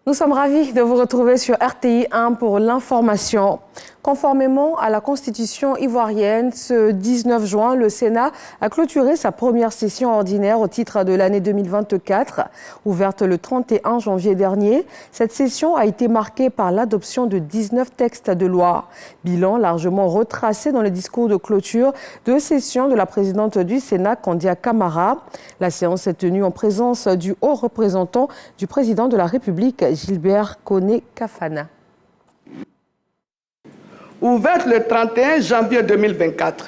Nous sommes ravis de vous retrouver sur RTI 1 pour l'information. Conformément à la Constitution ivoirienne, ce 19 juin, le Sénat a clôturé sa première session ordinaire au titre de l'année 2024. Ouverte le 31 janvier dernier, cette session a été marquée par l'adoption de 19 textes de loi. Bilan largement retracé dans le discours de clôture de session de la présidente du Sénat, Kandia Camara. La séance est tenue en présence du haut représentant du président de la République, Gilbert Koné-Kafana. Ouverte le 31 janvier 2024,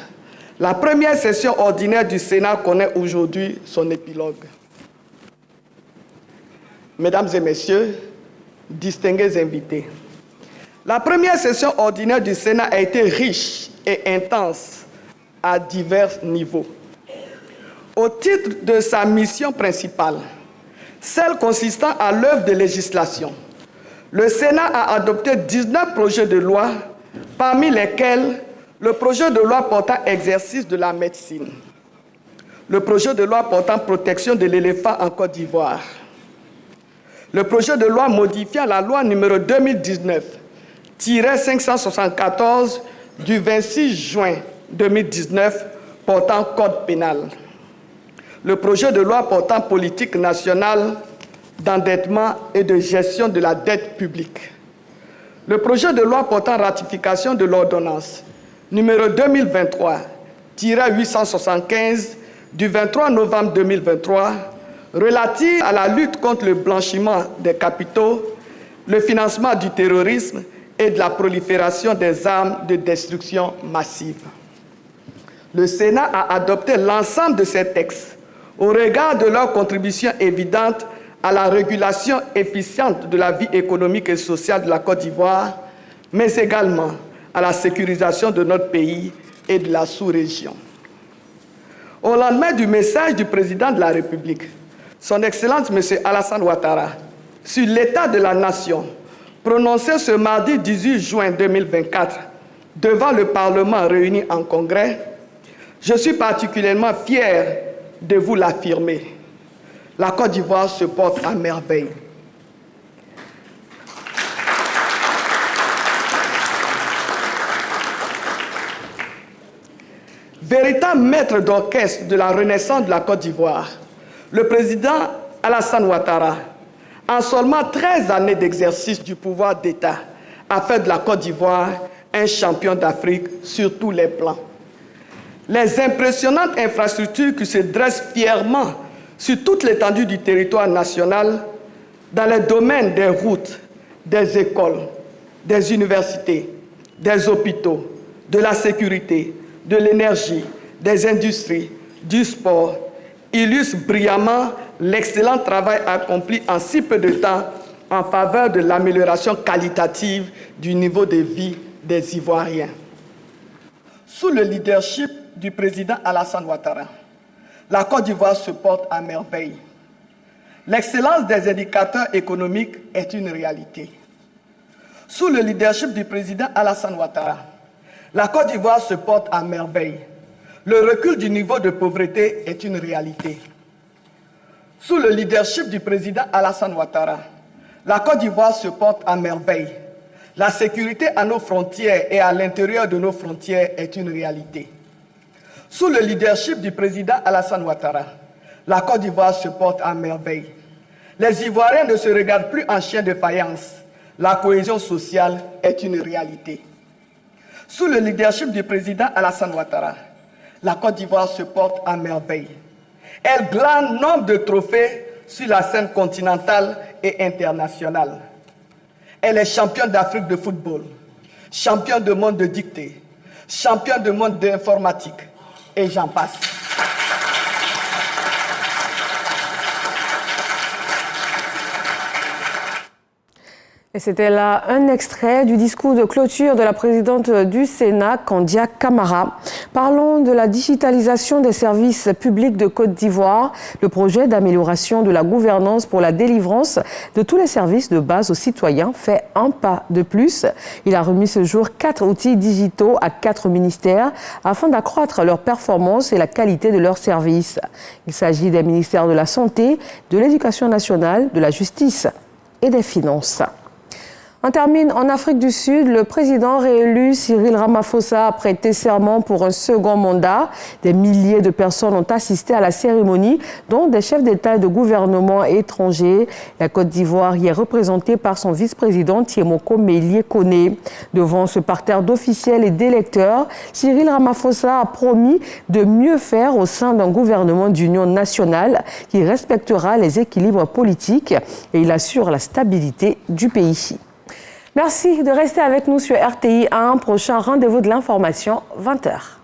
la première session ordinaire du Sénat connaît aujourd'hui son épilogue. Mesdames et messieurs, distingués invités, la première session ordinaire du Sénat a été riche et intense à divers niveaux. Au titre de sa mission principale, celle consistant à l'œuvre de législation, le Sénat a adopté 19 projets de loi, parmi lesquels le projet de loi portant exercice de la médecine, le projet de loi portant protection de l'éléphant en Côte d'Ivoire, le projet de loi modifiant la loi numéro 2019-574 du 26 juin 2019 portant code pénal, le projet de loi portant politique nationale d'endettement et de gestion de la dette publique, le projet de loi portant ratification de l'ordonnance numéro 2023-875 du 23 novembre 2023 relative à la lutte contre le blanchiment des capitaux, le financement du terrorisme et de la prolifération des armes de destruction massive. Le Sénat a adopté l'ensemble de ces textes au regard de leur contribution évidente à la régulation efficiente de la vie économique et sociale de la Côte d'Ivoire, mais également à la sécurisation de notre pays et de la sous-région. Au lendemain du message du président de la République, son Excellence M. Alassane Ouattara, sur l'état de la nation, prononcé ce mardi 18 juin 2024 devant le Parlement réuni en congrès, je suis particulièrement fier de vous l'affirmer. La Côte d'Ivoire se porte à merveille. Véritable maître d'orchestre de la renaissance de la Côte d'Ivoire, le président Alassane Ouattara, en seulement 13 années d'exercice du pouvoir d'État, a fait de la Côte d'Ivoire un champion d'Afrique sur tous les plans. Les impressionnantes infrastructures qui se dressent fièrement sur toute l'étendue du territoire national, dans les domaines des routes, des écoles, des universités, des hôpitaux, de la sécurité, de l'énergie, des industries, du sport, illustrent brillamment l'excellent travail accompli en si peu de temps en faveur de l'amélioration qualitative du niveau de vie des Ivoiriens. Sous le leadership du président Alassane Ouattara, la Côte d'Ivoire se porte à merveille. L'excellence des indicateurs économiques est une réalité. Sous le leadership du président Alassane Ouattara, la Côte d'Ivoire se porte à merveille. Le recul du niveau de pauvreté est une réalité. Sous le leadership du président Alassane Ouattara, la Côte d'Ivoire se porte à merveille. La sécurité à nos frontières et à l'intérieur de nos frontières est une réalité. Sous le leadership du président Alassane Ouattara, la Côte d'Ivoire se porte à merveille. Les Ivoiriens ne se regardent plus en chien de faïence. La cohésion sociale est une réalité. Sous le leadership du président Alassane Ouattara, la Côte d'Ivoire se porte à merveille. Elle glane nombre de trophées sur la scène continentale et internationale. Elle est championne d'Afrique de football, championne du monde de dictée, championne du monde d'informatique, et j'en passe. Et c'était là un extrait du discours de clôture de la présidente du Sénat, Kandia Camara. Parlons de la digitalisation des services publics de Côte d'Ivoire. Le projet d'amélioration de la gouvernance pour la délivrance de tous les services de base aux citoyens fait un pas de plus. Il a remis ce jour 4 outils digitaux à 4 ministères afin d'accroître leur performance et la qualité de leurs services. Il s'agit des ministères de la Santé, de l'Éducation nationale, de la Justice et des Finances. On termine en Afrique du Sud. Le président réélu Cyril Ramaphosa a prêté serment pour un second mandat. Des milliers de personnes ont assisté à la cérémonie, dont des chefs d'État et de gouvernement étrangers. La Côte d'Ivoire y est représentée par son vice-président Thiemoko Mélié Koné. Devant ce parterre d'officiels et d'électeurs, Cyril Ramaphosa a promis de mieux faire au sein d'un gouvernement d'union nationale qui respectera les équilibres politiques et il assure la stabilité du pays. Merci de rester avec nous sur RTI 1. Prochain rendez-vous de l'information, 20h.